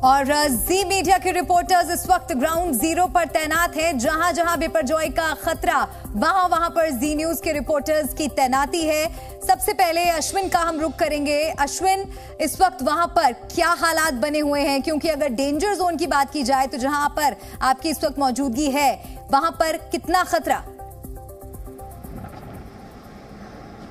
और जी मीडिया के रिपोर्टर्स इस वक्त ग्राउंड जीरो पर तैनात हैं। जहां जहां बिपरजॉय का खतरा वहां पर जी न्यूज के रिपोर्टर्स की तैनाती है। सबसे पहले अश्विन का हम रुख करेंगे। अश्विन, इस वक्त वहां पर क्या हालात बने हुए हैं, क्योंकि अगर डेंजर जोन की बात की जाए तो जहां पर आपकी इस वक्त मौजूदगी है वहां पर कितना खतरा?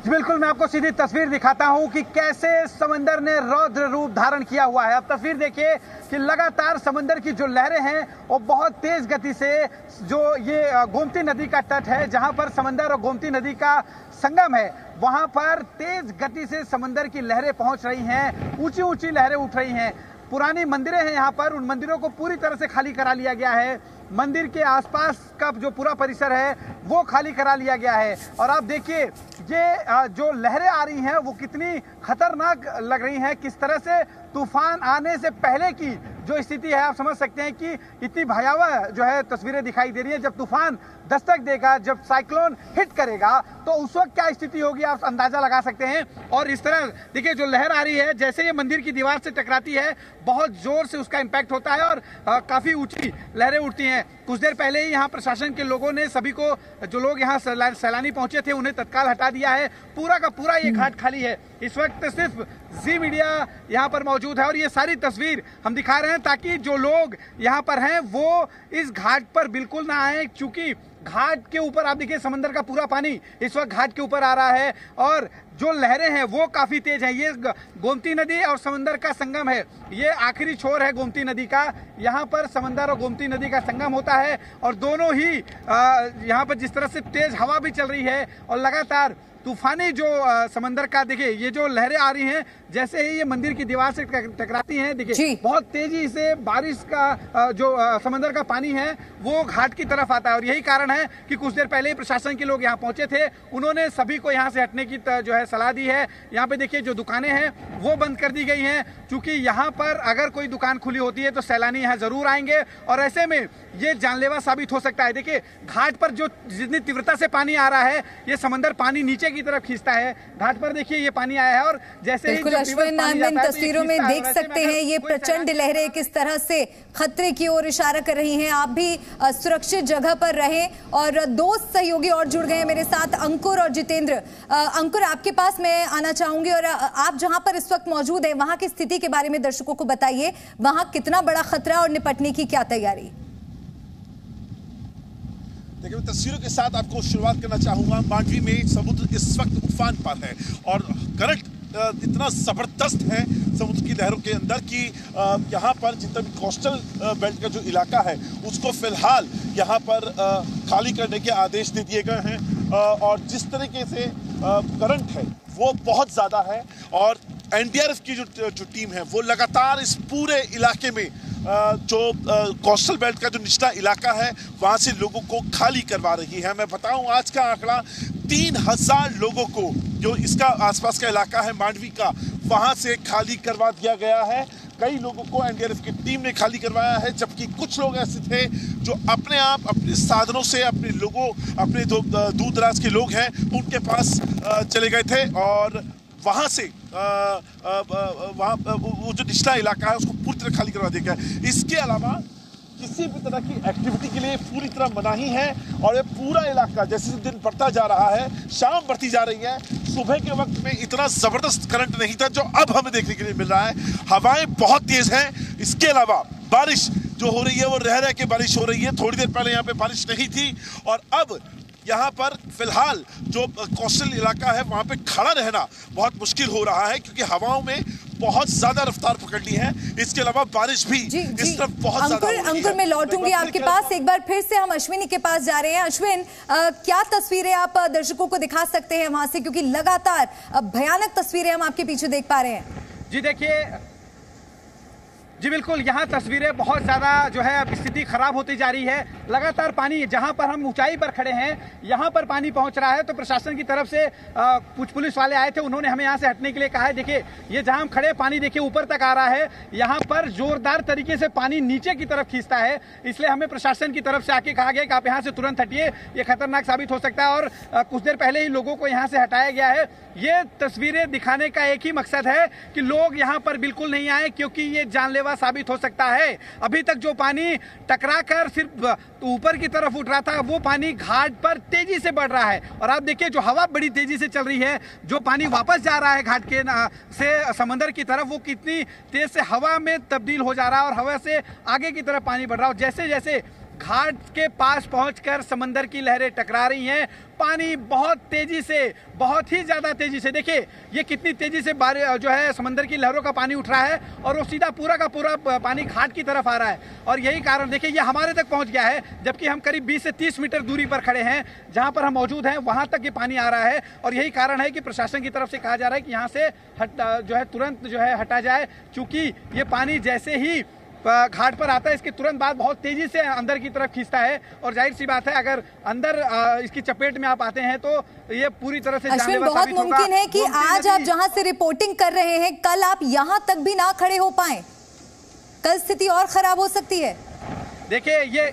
बिल्कुल, मैं आपको सीधी तस्वीर दिखाता हूं कि कैसे समंदर ने रौद्र रूप धारण किया हुआ है। अब तस्वीर देखिए कि लगातार समंदर की जो लहरें हैं वो बहुत तेज गति से, जो ये गोमती नदी का तट है जहां पर समंदर और गोमती नदी का संगम है, वहां पर तेज गति से समंदर की लहरें पहुंच रही हैं। ऊंची ऊंची लहरें उठ रही हैं। पुरानी मंदिरें हैं यहाँ पर, उन मंदिरों को पूरी तरह से खाली करा लिया गया है। मंदिर के आसपास का जो पूरा परिसर है वो खाली करा लिया गया है। और आप देखिए ये जो लहरें आ रही हैं वो कितनी खतरनाक लग रही हैं। किस तरह से तूफान आने से पहले की जो स्थिति है, आप समझ सकते हैं कि इतनी भयावह जो है तस्वीरें दिखाई दे रही हैं। जब तूफान दस्तक देगा, जब साइक्लोन हिट करेगा तो उस वक्त क्या स्थिति होगी आप अंदाजा लगा सकते हैं। और इस तरह देखिए जो लहर आ रही है, जैसे ये मंदिर की दीवार से टकराती है बहुत जोर से उसका इम्पैक्ट होता है और काफी ऊंची लहरें उठती हैं। कुछ देर पहले ही यहाँ प्रशासन के लोगों ने सभी को, जो लोग यहाँ सैलानी पहुंचे थे, उन्हें तत्काल हटा दिया है। पूरा का पूरा ये घाट खाली है। इस वक्त सिर्फ जी मीडिया यहाँ पर मौजूद है और ये सारी तस्वीर हम दिखा रहे हैं ताकि जो लोग यहाँ पर हैं वो इस घाट पर बिल्कुल ना आए, क्योंकि घाट के ऊपर आप देखिए समंदर का पूरा पानी इस वक्त घाट के ऊपर आ रहा है और जो लहरें हैं वो काफी तेज हैं। ये गोमती नदी और समंदर का संगम है, ये आखिरी छोर है गोमती नदी का। यहाँ पर समंदर और गोमती नदी का संगम होता है और दोनों ही यहाँ पर जिस तरह से तेज हवा भी चल रही है और लगातार तूफानी जो समंदर का, देखिए ये जो लहरें आ रही हैं जैसे ही ये मंदिर की दीवार से टकराती हैं, देखिए बहुत तेजी से बारिश का जो समंदर का पानी है वो घाट की तरफ आता है। और यही कारण है कि कुछ देर पहले ही प्रशासन के लोग यहाँ पहुंचे थे, उन्होंने सभी को यहाँ से हटने की जो है सलाह दी है। यहाँ पे देखिए जो दुकानें हैं वो बंद कर दी गई हैं, क्योंकि यहाँ पर अगर कोई दुकान खुली होती है तो सैलानी यहाँ जरूर आएंगे और ऐसे में ये जानलेवा साबित हो सकता है। देखिए घाट पर जो जितनी तीव्रता से पानी आ रहा है, ये समंदर पानी नीचे की तरफ खींचता है। घाट पर देखिए ये पानी आया है और जैसे ही अश्विन, इन तस्वीरों में देख सकते हैं ये प्रचंड लहरें किस तरह से खतरे की ओर इशारा कर रही हैं। आप भी सुरक्षित जगह पर रहें। और दो सहयोगी और जुड़ गए हैं मेरे साथ, अंकुर और जितेंद्र। अंकुर, आपके पास मैं आना चाहूंगी और आप जहां पर इस वक्त मौजूद है वहां की स्थिति के बारे में दर्शकों को बताइए। वहां कितना बड़ा खतरा और निपटने की क्या तैयारी? देखिए, मैं तस्वीरों के साथ आपको शुरुआत करना चाहूंगा। मांडवी में समुद्र इस वक्त उफान पर है और करंट इतना जबरदस्त है समुद्र की लहरों के अंदर कि यहाँ पर जितना भी कोस्टल बेल्ट का जो इलाका है उसको फिलहाल यहाँ पर खाली करने के आदेश दे दिए गए हैं। और जिस तरीके से करंट है वो बहुत ज़्यादा है और एनडीआरएफ की जो टीम है वो लगातार इस पूरे इलाके में जो कोस्टल बेल्ट का जो निचला इलाका है वहाँ से लोगों को खाली करवा रही है। मैं बताऊं आज का आंकड़ा 3000 लोगों को जो इसका आसपास का इलाका है मांडवी का, वहाँ से खाली करवा दिया गया है। कई लोगों को एनडीआरएफ की टीम ने खाली करवाया है, जबकि कुछ लोग ऐसे थे जो अपने आप अपने साधनों से अपने जो दूर दराज के लोग हैं उनके पास चले गए थे और वहाँ से वहाँ वो जो निचला इलाका है उसको पूरी तरह खाली करवा दिया गया है। इसके अलावा किसी भी तरह की एक्टिविटी के लिए पूरी तरह मनाही है और ये पूरा इलाका जैसे दिन बढ़ता जा रहा है, शाम बढ़ती जा रही है, सुबह के वक्त में इतना जबरदस्त करंट नहीं था जो अब हमें देखने के लिए मिल रहा है। हवाएं बहुत तेज हैं। इसके अलावा बारिश जो हो रही है वो रह रह के बारिश हो रही है। थोड़ी देर पहले यहाँ पे बारिश नहीं थी और अब यहाँ पर फिलहाल जो कोस्टल इलाका है वहाँ पे खड़ा रहना बहुत मुश्किल हो रहा है, क्योंकि हवाओं में बहुत ज्यादा रफ्तार पकड़ ली है। इसके अलावा बारिश भी इस तरफ बहुत ज्यादा। अंकुर, मैं लौटूंगी आपके पास। एक बार फिर से हम अश्विनी के पास जा रहे हैं। अश्विन, क्या तस्वीरें आप दर्शकों को दिखा सकते हैं वहां से, क्योंकि लगातार भयानक तस्वीरें हम आपके पीछे देख पा रहे हैं। जी देखिए, जी बिल्कुल, यहाँ तस्वीरें बहुत ज़्यादा जो है अब स्थिति खराब होती जा रही है। लगातार पानी, जहाँ पर हम ऊंचाई पर खड़े हैं यहाँ पर पानी पहुँच रहा है। तो प्रशासन की तरफ से कुछ पुलिस वाले आए थे, उन्होंने हमें यहाँ से हटने के लिए कहा है। देखिए ये जहाँ हम खड़े, पानी देखिए ऊपर तक आ रहा है। यहाँ पर जोरदार तरीके से पानी नीचे की तरफ खींचता है, इसलिए हमें प्रशासन की तरफ से आके कहा गया कि आप यहाँ से तुरंत हटिए, ये खतरनाक साबित हो सकता है। और कुछ देर पहले ही लोगों को यहाँ से हटाया गया है। ये तस्वीरें दिखाने का एक ही मकसद है कि लोग यहाँ पर बिल्कुल नहीं आए, क्योंकि ये जानलेवा जानलेवा साबित हो सकता है। अभी तक जो पानी टकराकर सिर्फ ऊपर की तरफ उठ रहा था, वो पानी घाट पर तेजी से बढ़ रहा है। और आप देखिए जो हवा बड़ी तेजी से चल रही है, जो पानी वापस जा रहा है घाट के से समंदर की तरफ, वो कितनी तेज से हवा में तब्दील हो जा रहा है और हवा से आगे की तरफ पानी बढ़ रहा है। जैसे जैसे घाट के पास पहुंचकर समंदर की लहरें टकरा रही हैं, पानी बहुत तेजी से, बहुत ही ज्यादा तेजी से, देखिए ये कितनी तेजी से जो है समंदर की लहरों का पानी उठ रहा है और वो सीधा पूरा का पूरा पानी घाट की तरफ आ रहा है। और यही कारण देखिए ये हमारे तक पहुंच गया है, जबकि हम करीब 20 से 30 मीटर दूरी पर खड़े हैं, जहां पर हम मौजूद हैं वहां तक ये पानी आ रहा है। और यही कारण है कि प्रशासन की तरफ से कहा जा रहा है कि यहाँ से जो है तुरंत जो है हटा जाए, चूंकि ये पानी जैसे ही घाट पर आता है, इसके तुरंत बाद बहुत तेजी से अंदर की तरफ खींचता है। और जाहिर सी बात है, अगर अंदर इसकी चपेट में आप आते हैं तो ये पूरी तरह से जानलेवा बहुत मुमकिन है कि आज आप जहां से रिपोर्टिंग कर रहे हैं, कल आप यहां तक भी ना खड़े हो पाए, कल स्थिति और खराब हो सकती है। देखिए ये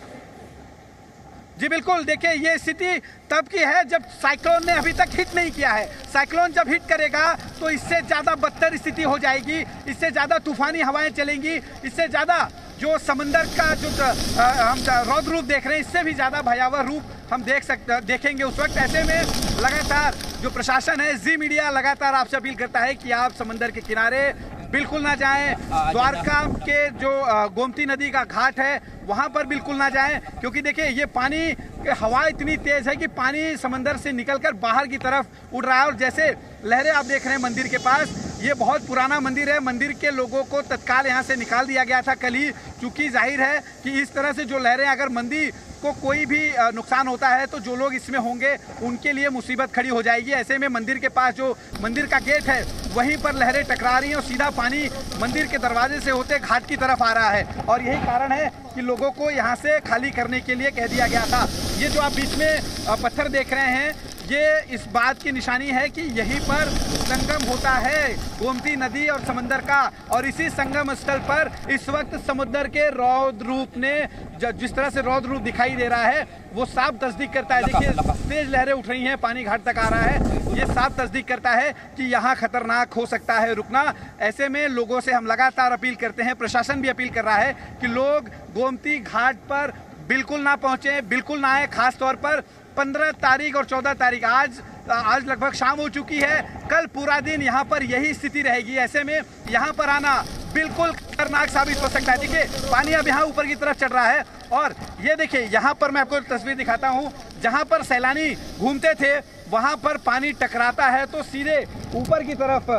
जी बिल्कुल, देखिए ये स्थिति तब की है जब साइक्लोन ने अभी तक हिट नहीं किया है। साइक्लोन जब हिट करेगा तो इससे ज़्यादा बदतर स्थिति हो जाएगी, इससे ज़्यादा तूफानी हवाएं चलेंगी, इससे ज़्यादा जो समंदर का जो हम रौद्र रूप देख रहे हैं, इससे भी ज़्यादा भयावह रूप हम देखेंगे उस वक्त। ऐसे में लगातार जो प्रशासन है, जी मीडिया लगातार आपसे अपील करता है कि आप समंदर के किनारे बिल्कुल ना जाएं। द्वारका के जो गोमती नदी का घाट है वहां पर बिल्कुल ना जाएं, क्योंकि देखिए ये पानी हवा इतनी तेज है कि पानी समंदर से निकलकर बाहर की तरफ उड़ रहा है। और जैसे लहरें आप देख रहे हैं मंदिर के पास, ये बहुत पुराना मंदिर है, मंदिर के लोगों को तत्काल यहाँ से निकाल दिया गया था कल ही, क्योंकि जाहिर है कि इस तरह से जो लहरें, अगर मंदिर को कोई भी नुकसान होता है तो जो लोग इसमें होंगे उनके लिए मुसीबत खड़ी हो जाएगी। ऐसे में मंदिर के पास जो मंदिर का गेट है वहीं पर लहरें टकरा रही हैं और सीधा पानी मंदिर के दरवाजे से होते घाट की तरफ आ रहा है। और यही कारण है कि लोगों को यहाँ से खाली करने के लिए कह दिया गया था। ये जो आप बीच में पत्थर देख रहे हैं, ये इस बात की निशानी है कि यहीं पर संगम होता है गोमती नदी और समंदर का। और इसी संगम स्थल पर इस वक्त समुद्र के रौद्र रूप ने जिस तरह से रौद्र रूप दिखाई दे रहा है वो साफ तस्दीक करता है। देखिए तेज लहरें उठ रही हैं, पानी घाट तक आ रहा है, ये साफ तस्दीक करता है कि यहाँ खतरनाक हो सकता है रुकना। ऐसे में लोगों से हम लगातार अपील करते हैं, प्रशासन भी अपील कर रहा है कि लोग गोमती घाट पर बिल्कुल ना पहुंचे, बिल्कुल ना आए। खास तौर पर 15 तारीख और 14 तारीख, आज लगभग शाम हो चुकी है, कल पूरा दिन यहाँ पर यही स्थिति रहेगी। ऐसे में यहाँ पर आना बिल्कुल खतरनाक साबित हो सकता है। देखिए पानी अब यहाँ ऊपर की तरफ चढ़ रहा है और ये देखिए यहाँ पर मैं आपको तस्वीर दिखाता हूँ, जहाँ पर सैलानी घूमते थे वहाँ पर पानी टकराता है तो सीधे ऊपर की तरफ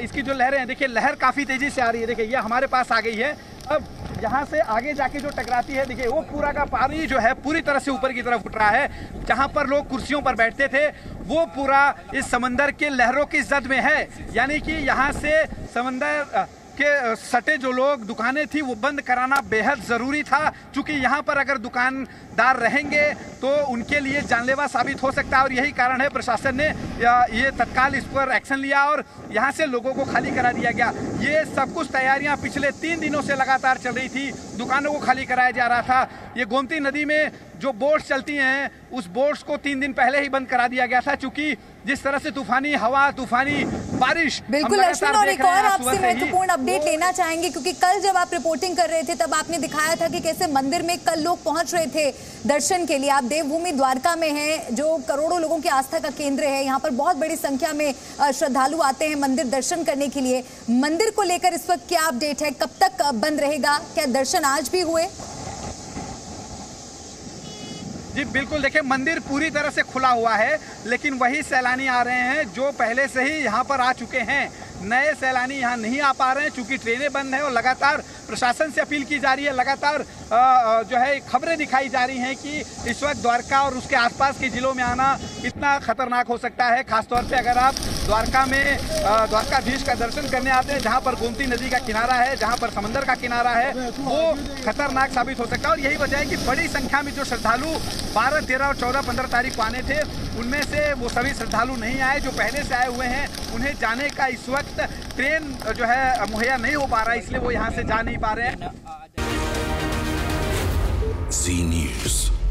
इसकी जो लहरें हैं, देखिए लहर काफ़ी तेज़ी से आ रही है। देखिए ये हमारे पास आ गई है, अब यहाँ से आगे जाके जो टकराती है, देखिए वो पूरा का पानी जो है पूरी तरह से ऊपर की तरफ उठ रहा है। जहाँ पर लोग कुर्सियों पर बैठते थे वो पूरा इस समंदर के लहरों की जद में है। यानी कि यहाँ से समंदर के सटे जो लोग दुकानें थी वो बंद कराना बेहद ज़रूरी था, क्योंकि यहाँ पर अगर दुकानदार रहेंगे तो उनके लिए जानलेवा साबित हो सकता है। और यही कारण है प्रशासन ने ये तत्काल इस पर एक्शन लिया और यहाँ से लोगों को खाली करा दिया गया। ये सब कुछ तैयारियाँ पिछले 3 दिनों से लगातार चल रही थी, दुकानों को खाली कराया जा रहा था। ये गोमती नदी में जो बोट्स चलती हैं उस बोट्स को 3 दिन पहले ही बंद करा दिया गया था, क्योंकि जिस तरह से तूफानी हवा, तूफानी बारिश। बिल्कुल अश्विन, और एक और आपसे महत्वपूर्ण अपडेट लेना चाहेंगे, क्योंकि कल जब आप रिपोर्टिंग कर रहे थे तब आपने दिखाया था कि कैसे मंदिर में कल लोग पहुंच रहे थे दर्शन के लिए। आप देवभूमि द्वारका में हैं, जो करोड़ों लोगों की आस्था का केंद्र है। यहाँ पर बहुत बड़ी संख्या में श्रद्धालु आते हैं मंदिर दर्शन करने के लिए। मंदिर को लेकर इस वक्त क्या अपडेट है, कब तक बंद रहेगा, क्या दर्शन आज भी हुए? जी बिल्कुल, देखिए मंदिर पूरी तरह से खुला हुआ है, लेकिन वही सैलानी आ रहे हैं जो पहले से ही यहाँ पर आ चुके हैं। नए सैलानी यहाँ नहीं आ पा रहे हैं क्योंकि ट्रेनें बंद हैं और लगातार प्रशासन से अपील की जा रही है, लगातार जो है खबरें दिखाई जा रही हैं कि इस वक्त द्वारका और उसके आसपास के जिलों में आना इतना खतरनाक हो सकता है। खासतौर पे अगर आप द्वारका में द्वारकाधीश का दर्शन करने आते हैं, जहाँ पर गोमती नदी का किनारा है, जहाँ पर समंदर का किनारा है, वो खतरनाक साबित हो सकता है। और यही वजह है कि बड़ी संख्या में जो श्रद्धालु 12, 13 और 14, 15 तारीख को आने थे, उनमें से वो सभी श्रद्धालु नहीं आए। जो पहले से आए हुए हैं उन्हें जाने का इस वक्त ट्रेन जो है मुहैया नहीं हो पा रहा है, इसलिए वो यहाँ से जा नहीं पा रहे हैं। Z News।